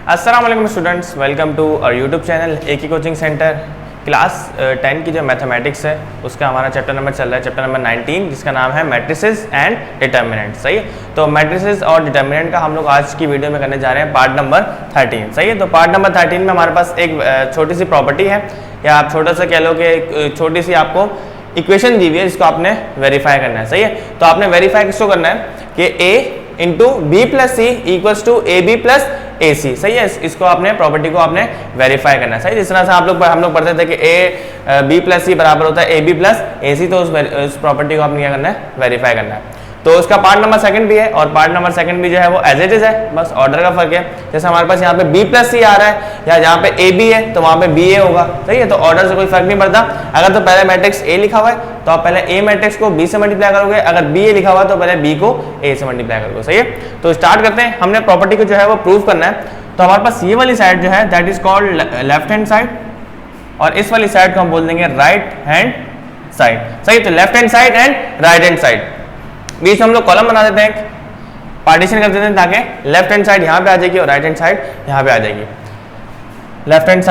अस्सलाम वालेकुम students, welcome to our YouTube channel एक ही कोचिंग सेंटर। क्लास 10 की जो मैथमेटिक्स है उसका हमारा चैप्टर नंबर चल रहा है, चैप्टर नंबर 19, जिसका नाम है मैट्रिसेस एंड डिटर्मिनेंट। सही है, तो मैट्रिसेस और डिटर्मिनेंट का हम लोग आज की वीडियो में करने जा रहे हैं पार्ट नंबर 13। सही है, तो पार्ट नंबर 13 में हमारे पास एक छोटी सी प्रॉपर्टी है, या आप छोटा सा कह लो कि छोटी सी आपको इक्वेशन दी हुई है जिसको आपने वेरीफाई करना है। सही है, तो आपने वेरीफाई किसको करना है कि a into B plus C equals to A B plus A C. सही है, इसको आपने प्रॉपर्टी को आपने वेरीफाई करना है। सही, जिस तरह से हम लोग पढ़ते थे कि ए बी प्लस सी बराबर होता है ए बी प्लस ए सी, तो उस प्रॉपर्टी को आपने क्या करना है, वेरीफाई करना है। तो उसका पार्ट नंबर 2 भी है, और पार्ट नंबर 2 भी जो है वो एज इट इज है, बस ऑर्डर का फर्क है। जैसे हमारे पास यहाँ पे बी प्लस सी आ रहा है, या जहाँ पे ए बी है तो वहाँ पे बी ए होगा। सही है, तो ऑर्डर से कोई फर्क नहीं पड़ता। अगर तो पहले मैट्रिक्स ए लिखा हुआ है तो आप पहले ए मैट्रिक्स को बी से मल्टीप्लाई करोगे, अगर बी ए लिखा हुआ है तो पहले बी को ए से मल्टीप्लाई करोगे। सही है, तो स्टार्ट करते हैं। हमने प्रॉपर्टी को जो है वो प्रूव करना है। तो हमारे पास ये वाली साइड जो है that is called left hand side, और इस वाली साइड को हम बोल देंगे राइट हैंड साइड। सही, तो left hand side and right hand side, बीच में हम लोग कॉलम बना देते हैं, पार्टीशन कर देते हैं, ताकि लेफ्ट हैंड साइड यहाँ पे आ जाएगी और राइट हैंड साइड यहाँ पे आ जाएगी। लेफ्ट हैंड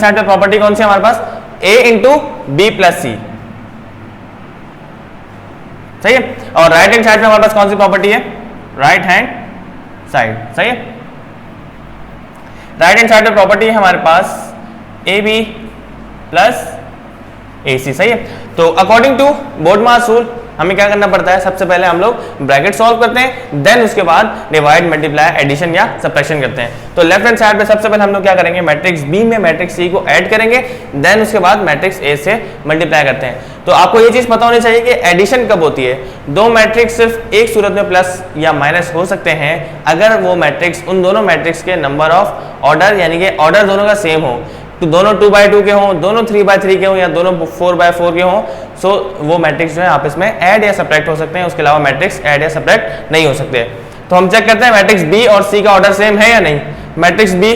साइड पे प्रॉपर्टी कौन सी है हमारे पास, a इंटू बी प्लस सी। सही है, और राइट हैंड साइड पे हमारे पास कौन सी प्रॉपर्टी है, राइट हैंड साइड। सही है, राइट हैंड साइड पे प्रॉपर्टी है हमारे पास ए बी प्लस ए सी। सही है, तो अकॉर्डिंग टू बोर्डमास रूल हमें क्या करना पड़ता है, सबसे पहले हम लोग ब्रैकेट सॉल्व करते हैं, देन उसके बाद डिवाइड मल्टीप्लाई एडिशन या सब्ट्रैक्शन करते हैं। तो लेफ्ट हैंड साइड पे सबसे पहले हम लोग क्या करेंगे, मैट्रिक्स बी में मैट्रिक्स सी को ऐड करेंगे, देन उसके बाद मैट्रिक्स ए से मल्टीप्लाई करते हैं। तो आपको ये चीज पता होनी चाहिए कि एडिशन कब होती है। दो मैट्रिक्स सिर्फ एक सूरत में प्लस या माइनस हो सकते हैं, अगर वो मैट्रिक्स उन दोनों मैट्रिक्स के नंबर ऑफ ऑर्डर यानी कि ऑर्डर दोनों का सेम हो, तो दोनों 2/2 के हों, दोनों 3/3 के हों, या दोनों 4/4 के हों, सो वो मैट्रिक्स जो है आपस में ऐड या सब्ट्रैक्ट हो सकते हैं। उसके अलावा मैट्रिक्स ऐड या सब्ट्रैक्ट नहीं हो सकते। तो हम चेक करते हैं मैट्रिक्स बी और सी का ऑर्डर सेम है या नहीं। मैट्रिक्स बी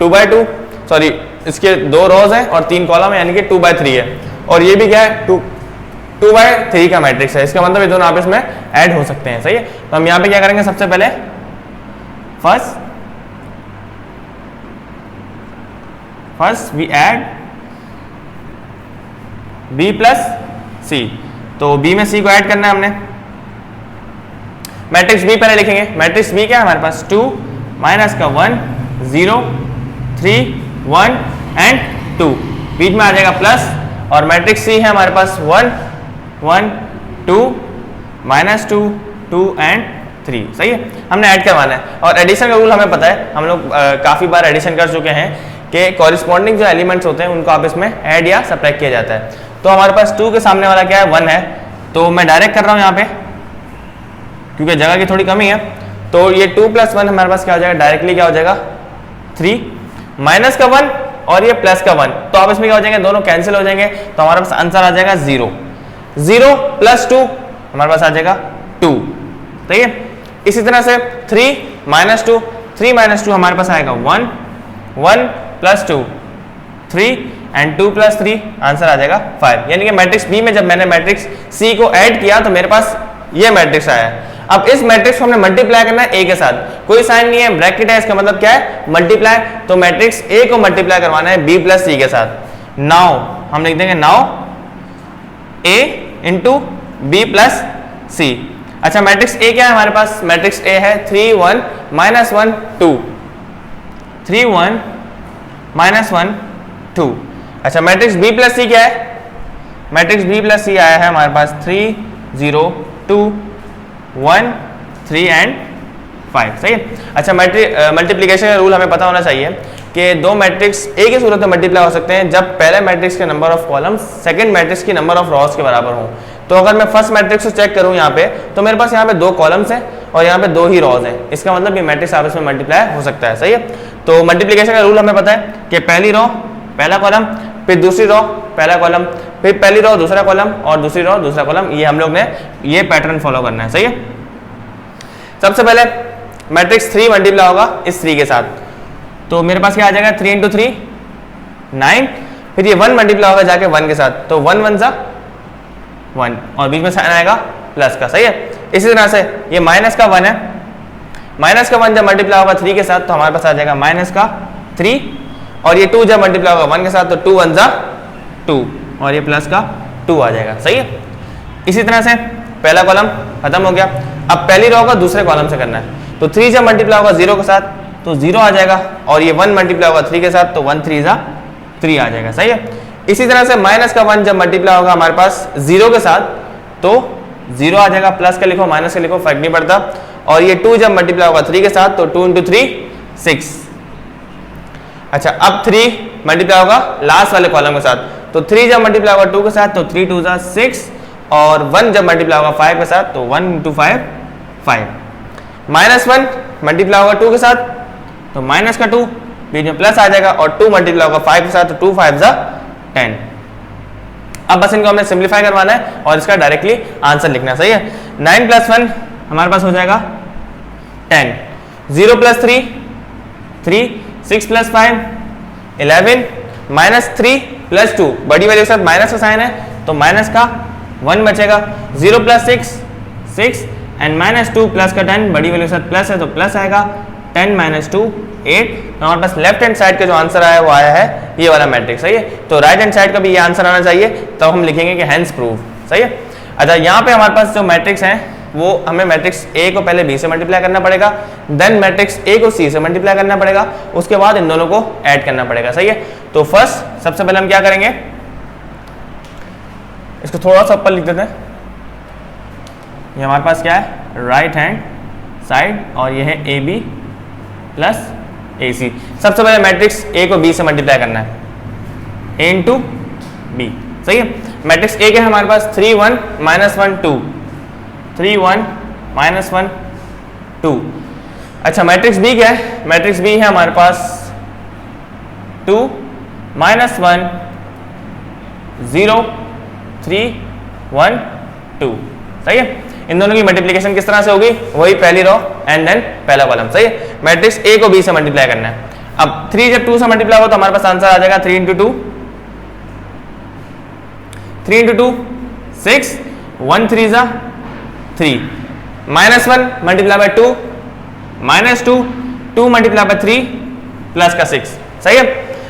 2/2, सॉरी इसके 2 रोज हैं और 3 कॉलम है, यानी कि 2/3 है, और ये भी क्या है 2/3 का मैट्रिक्स है। इसका मतलब ये दोनों आपस में ऐड हो सकते हैं। सही है, तो हम यहाँ पे क्या करेंगे, सबसे पहले first we add b plus C. तो b में c को ऐड करना है हमने। मैट्रिक्स b पहले लिखेंगे। मैट्रिक्स b क्या है हमारे पास, 2 माइनस का 1 0 3 1 एंड 2, बीच में आ जाएगा प्लस, और मैट्रिक्स c है हमारे पास 1 1 2 माइनस 2 2 एंड 3। सही है, हमने ऐड करवाना है, और एडिशन का रूल हमें पता है, हम लोग काफ़ी बार एडिशन कर चुके हैं कि कॉरिस्पॉन्डिंग जो एलिमेंट्स होते हैं उनको आपस में ऐड या सब्ट्रैक्ट किया जाता है। तो हमारे पास 2 के सामने वाला क्या है, 1 है, तो मैं डायरेक्ट कर रहा हूँ यहाँ पे क्योंकि जगह की थोड़ी कमी है। तो ये 2 + 1 हमारे पास क्या हो जाएगा, डायरेक्टली क्या हो जाएगा 3, माइनस का 1 और ये प्लस का 1, तो आपस में क्या हो जाएंगे, दोनों कैंसिल हो जाएंगे, तो हमारे पास आंसर आ जाएगा 0 0 + 2 हमारे पास आ जाएगा 2। ठीक है, इसी तरह से 3 - 2 3 - 2 हमारे पास आएगा 1 1 + 2 3 एंड 2 + 3 आंसर आ जाएगा 5। यानी कि मैट्रिक्स बी में जब मैंने मैट्रिक्स सी को ऐड किया तो मेरे पास ये मैट्रिक्स आया है। अब इस मैट्रिक्स को हमने मल्टीप्लाई करना है ए के साथ, कोई साइन नहीं है, ब्रैकेट है, इसका मतलब क्या है, मल्टीप्लाई। तो मैट्रिक्स ए को मल्टीप्लाई करवाना है बी प्लस सी के साथ। नाउ हम लिख देंगे नाउ ए इंटू बी प्लस सी। अच्छा, मैट्रिक्स ए क्या है हमारे पास, मैट्रिक्स ए है 3 1 -1 2 3 1 -1 2। अच्छा, मैट्रिक्स बी प्लस सी क्या है, मैट्रिक्स बी प्लस सी आया है हमारे पास 3 0 2 1 3 एंड 5। सही है। अच्छा, मल्टीप्लिकेशन का रूल हमें पता होना चाहिए कि दो मैट्रिक्स एक ही सूरत में मल्टीप्लाई हो सकते हैं जब पहले मैट्रिक्स के number of columns second matrix की नंबर ऑफ रॉस के बराबर हों। तो अगर मैं फर्स्ट मैट्रिक्स को चेक करूं यहाँ पे, तो मेरे पास यहाँ पे 2 कॉलम्स हैं और यहाँ पे 2 ही रॉज हैं, इसका मतलब ये मैट्रिक्स आपस में मल्टीप्लाई हो सकता है। सही है, तो मल्टीप्लिकेशन का रूल हमें पता है कि पहली रो पहला कॉलम, फिर दूसरी रो पहला कॉलम, फिर पहली रो दूसरा कॉलम, और दूसरी रो दूसरा कॉलम, ये हम लोग ने ये पैटर्न फॉलो करना है। सही है, सबसे पहले मैट्रिक्स 3 मल्टीप्लाई होगा इस 3 के साथ, तो मेरे पास क्या आ जाएगा 3 × 3 9, फिर ये 1 मल्टीप्लाई होगा जाके 1 के साथ, तो 1 1 = 1 और बीच में साइन आएगा प्लस का। सही है, इसी तरह से ये माइनस का 1 है, माइनस का 1 जब मल्टीप्लाई होगा 3 के साथ तो हमारे पास आ जाएगा माइनस का 3, और ये 2 जब मल्टीप्लाई होगा 1 के साथ तो 2 1 जा 2, और ये प्लस का 2 आ जाएगा। सही है। इसी तरह से पहला कॉलम खत्म हो गया। अब पहली रो का दूसरे कॉलम से करना है। तो 3 जब मल्टीप्लाई होगा 0 के साथ तो 0 आ जाएगा, और ये 1 मल्टीप्लाई होगा 3 के साथ तो 1 3 जा 3 आ जाएगा। सही है। इसी तरह से माइनस का 1 जब मल्टीप्लाई होगा हमारे पास 0 के साथ तो 0 आ जाएगा, प्लस का लिखो माइनस का लिखो फर्क नहीं पड़ता, और ये 2 जब मल्टीप्लाई होगा 3 के साथ तो 2 × 3 6। अच्छा, अब 3 मल्टीप्लाई होगा लास्ट वाले कॉलम के साथ, तो 3 जब मल्टीप्लाई होगा 2 के साथ तो 3 2 जा 6, और 1 जब मल्टीप्लाई होगा 5 के साथ तो 1 × 5 5। माइनस 1 मल्टीप्लाई होगा 2 के साथ तो माइनस का 2, बीच में प्लस आ जाएगा, और 2 मल्टीप्लाई होगा 5 के साथ तो 2 5 जा 10। अब बस इनको हमने सिंप्लीफाई करवाना है और इसका डायरेक्टली आंसर लिखना है। सही है। 9 + 1 हमारे पास हो जाएगा 10, 0 + 3 3, 6 + 5 11, -3 + 2 बड़ी वैल्यू के साथ माइनस का साइन है तो माइनस का 1 बचेगा, 0 + 6 6, एंड -2 प्लस का 10 बड़ी वैल्यू के साथ प्लस है तो प्लस आएगा, 10 - 2 8। तो हमारे पास लेफ्ट हैंड साइड का जो आंसर आया वो आया है ये वाला मैट्रिक्स। सही है। तो राइट हैंड साइड का भी ये आंसर आना चाहिए, तो हम लिखेंगे कि हैंस प्रूव। सही है। अच्छा, यहाँ पे हमारे पास जो मैट्रिक्स है वो हमें मैट्रिक्स ए को पहले बी से मल्टीप्लाई करना पड़ेगा, देन मैट्रिक्स ए को सी से मल्टीप्लाई करना पड़ेगा, उसके बाद इन दोनों को ऐड करना पड़ेगा। सही है। तो फर्स्ट सबसे पहले हम क्या करेंगे, इसको थोड़ा सा ऊपर लिख देते हैं। ये हमारे पास क्या है, राइट हैंड साइड, और ये है ए बी प्लस ए सी। सबसे पहले मैट्रिक्स ए को बी से मल्टीप्लाई करना है, ए इंटू बी। सही है। मैट्रिक्स ए के है हमारे पास 3 1 -1 2, 3 1 -1 2। अच्छा, मैट्रिक्स बी क्या है, मैट्रिक्स बी है हमारे पास 2 -1 0 3 1 2। सही है। इन दोनों की मल्टीप्लिकेशन किस तरह से होगी, वही पहली रो एंड देन पहला कॉलम। सही है। मैट्रिक्स ए को बी से मल्टीप्लाई करना है। अब 3 जब 2 से मल्टीप्लाई हो तो हमारे पास आंसर आ जाएगा 3 × 2 3 × 2 6, 1 3 जा 3, -1 multiply by 2 -2, 2 multiply by 3 plus का 6। सही है।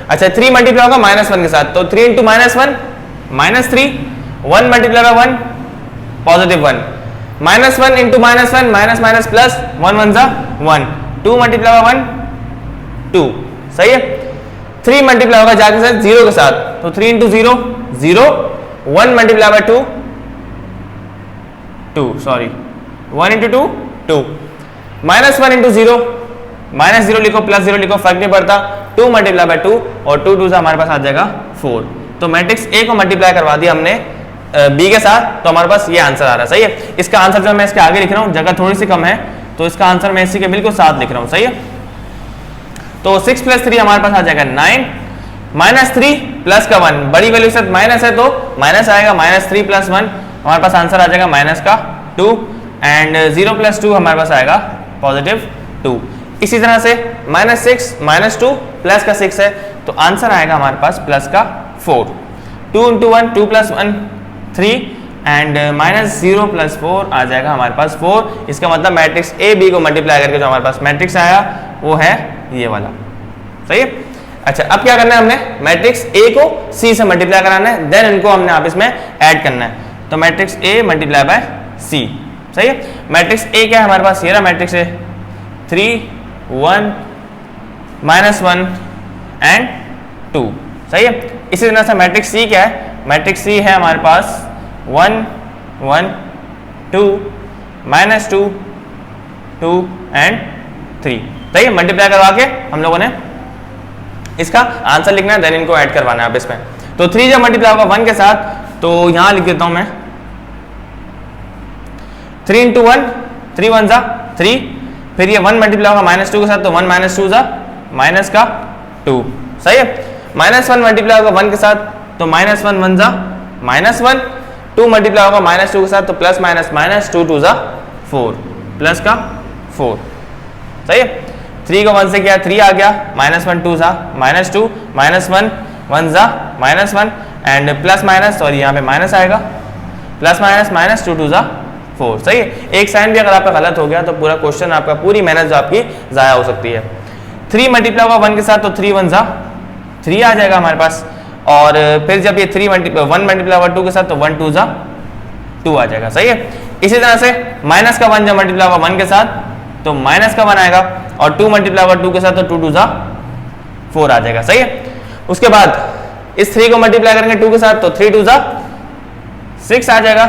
अच्छा, 3 मल्टीप्लाई होगा -1 के साथ तो 3 × -1 -3, 1 मल्टीप्लाई बाय 1 +1, -1 × -1 माइनस प्लस 1 1 जा 1, 2 मल्टीप्लाई बाय 1 2। सही है। 3 मल्टीप्लाई होगा जाके साथ 0 के साथ तो 3 × 0 0, 1 मल्टीप्लाई बाय 2 2, सॉरी 1 × 2 2, -1 × 0 -0 लिखो प्लस 0 लिखो फर्क नहीं पड़ता, 2 मल्टीप्लाई बाय 2 और 2 2 से हमारे पास आ जाएगा 4। तो मैट्रिक्स ए को मल्टीप्लाई करवा दिया हमने बी के साथ, तो हमारे पास ये आंसर आ रहा है। सही है। इसका आंसर जो मैं इसके आगे लिख रहा हूँ, जगह थोड़ी सी कम है तो इसका आंसर मैं इसी के बिल्कुल साथ लिख रहा हूँ। सही है। तो 6 + 3 हमारे पास आ जाएगा 9, -3 प्लस का 1 बड़ी वैल्यू के साथ माइनस है तो माइनस आएगा, -3 + 1 हमारे पास आंसर आ जाएगा माइनस का 2, एंड 0 + 2 हमारे पास आएगा +2। इसी तरह से -6 -2 प्लस का 6 है तो आंसर आएगा हमारे पास प्लस का 4। 2 × 1 2 + 1 3, एंड -0 + 4 आ जाएगा हमारे पास 4। इसका मतलब मैट्रिक्स ए बी को मल्टीप्लाई करके जो हमारे पास मैट्रिक्स आया वो है ये वाला। सही है। अच्छा, अब क्या करना है, हमने मैट्रिक्स ए को सी से मल्टीप्लाई कराना है, देन इनको हमने आपस में ऐड करना है। तो मैट्रिक्स ए मल्टीप्लाई बाय सी। सही है। मैट्रिक्स ए क्या है हमारे पास, ये रहा मैट्रिक्स है 3 1 -1 एंड 2। सही है। इसी तरह से मैट्रिक्स सी क्या है, मैट्रिक्स सी है हमारे पास 1 1 2 -2 2 एंड 3। सही है। मल्टीप्लाई करवा के हम लोगों ने इसका आंसर लिखना है, देन इनको ऐड करवाना है आप इसमें। तो 3 जब मल्टीप्लाई होगा 1 के साथ तो यहां लिख देता हूं मैं 3 × 1 3 1 जा 3, फिर ये 1 मल्टीप्लाई होगा -2 के साथ तो 1 - 2 जा -2। सही है। -1 मल्टीप्लाई होगा 1 के साथ तो -1 1 जा -1, 2 मल्टीप्लाई होगा -2 के साथ तो प्लस माइनस 2 2 जा 4 प्लस का 4। सही है। 3 को 1 से किया 3 आ गया, -1 2 जा -2, -1 1 जा -1 एंड प्लस माइनस, सॉरी यहाँ पे माइनस आएगा, प्लस माइनस -2 2 जा 4। सही है, एक साइन भी अगर आपका गलत हो गया तो पूरा क्वेश्चन आपका, पूरी मेहनत जो आपकी ज़ाया हो सकती है। 3 मल्टीप्लाई हुआ 1 के साथ तो 3 1 जा 3 आ जाएगा हमारे पास, और फिर जब ये 1 मल्टीप्लाई हुआ 2 के साथ तो 1 2 जा 2 आ जाएगा। सही है, इसी तरह से माइनस का 1 जब मल्टीप्लाई हुआ 1 के साथ तो माइनस का 1 आएगा, और 2 मल्टीप्लाई हुआ 2 के साथ तो 2 2 जा 4 आ जाएगा। सही है, उसके बाद इस 3 को मल्टीप्लाई करेंगे 2 के साथ तो 3 2 जा 6 आ जाएगा,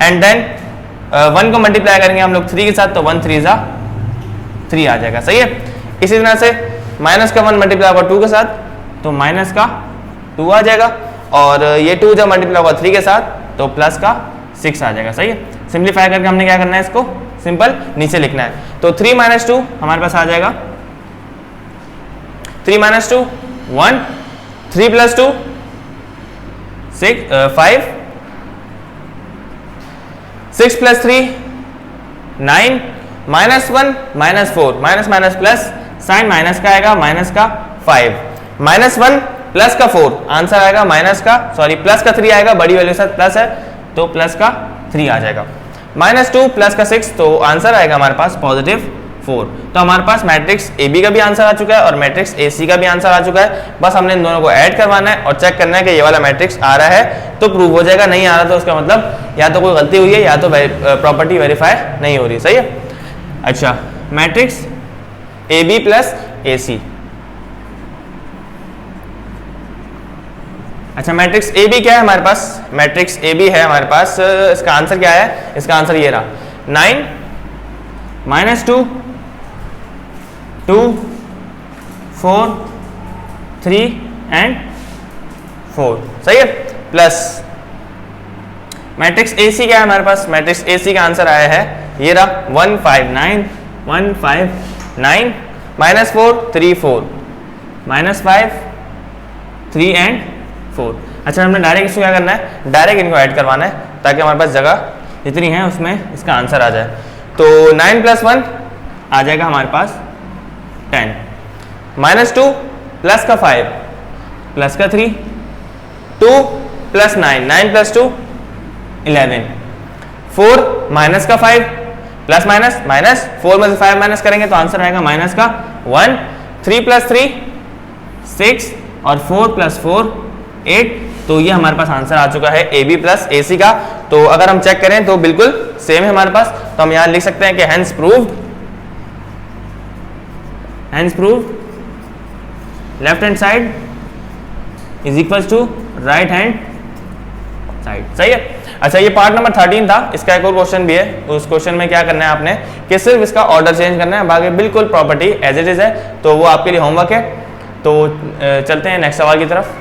एंड देन 1 को मल्टीप्लाई करेंगे हम लोग 3 के साथ तो 1 3 जा 3 आ जाएगा। सही है, इसी तरह से माइनस का 1 मल्टीप्लाई हुआ 2 के साथ तो माइनस का 2 आ जाएगा, और ये 2 जब मल्टीप्लाई हुआ 3 के साथ तो प्लस का 6 आ जाएगा। सही है, सिंप्लीफाई करके हमने क्या करना है, इसको सिंपल नीचे लिखना है। तो 3 - 2 हमारे पास आ जाएगा 3 - 2 1, 3 + 2 6 5, 6 + 3 9, -1 -4, minus minus plus, sign minus का आएगा माइनस का 5, -1 प्लस का 4, आंसर आएगा माइनस का, सॉरी प्लस का 3 आएगा, बड़ी वैल्यू के साथ प्लस है तो प्लस का 3 आ जाएगा, -2 प्लस का 6 तो आंसर आएगा हमारे पास +4। तो हमारे पास मैट्रिक्स ए बी का भी आंसर आ चुका है और मैट्रिक्स ए सी का भी आंसर आ चुका है। बस हमने इन दोनों को ऐड करवाना है और चेक करना है कि ये वाला मैट्रिक्स आ रहा है तो प्रूव हो जाएगा, नहीं आ रहा तो उसका मतलब या तो कोई गलती हुई है या तो प्रॉपर्टी वेरीफाई नहीं हो रही। सही है, अच्छा matrix A B plus A सी, अच्छा मैट्रिक्स ए बी क्या है हमारे पास, मैट्रिक्स ए बी है हमारे पास, इसका आंसर क्या है, इसका आंसर ये रहा 9 -2 2 4 3 एंड 4। सही है, प्लस मैट्रिक्स ए सी क्या है हमारे पास, मैट्रिक्स ए सी का आंसर आया है ये रहा 1 5 9 1 5 9 -4 3 4 -5 3 एंड 4। अच्छा हमने डायरेक्ट इसको क्या करना है, डायरेक्ट इनको ऐड करवाना है ताकि हमारे पास जगह जितनी है उसमें इसका आंसर आ जाए। तो 9 + 1 आ जाएगा हमारे पास 10, -2 प्लस का 5 प्लस का 3 2 + 9 9 + 2 11 4 माइनस का 5 प्लस माइनस माइनस 4 में से 5 माइनस करेंगे तो आंसर आएगा माइनस का 1 3 + 3 6 और 4 + 4 8। तो ये हमारे पास आंसर आ चुका है ए बी प्लस ए सी का। तो अगर हम चेक करें तो बिल्कुल सेम है हमारे पास, तो हम यहां लिख सकते हैं कि hence proved left hand side is equals to right hand side. सही है, अच्छा ये पार्ट नंबर 13 था, इसका एक और क्वेश्चन भी है, उस क्वेश्चन में क्या करना है आपने कि सिर्फ इसका ऑर्डर चेंज करना है, बाकी बिल्कुल प्रॉपर्टी एज इट इज है, तो वो आपके लिए होमवर्क है। तो चलते हैं नेक्स्ट सवाल की तरफ।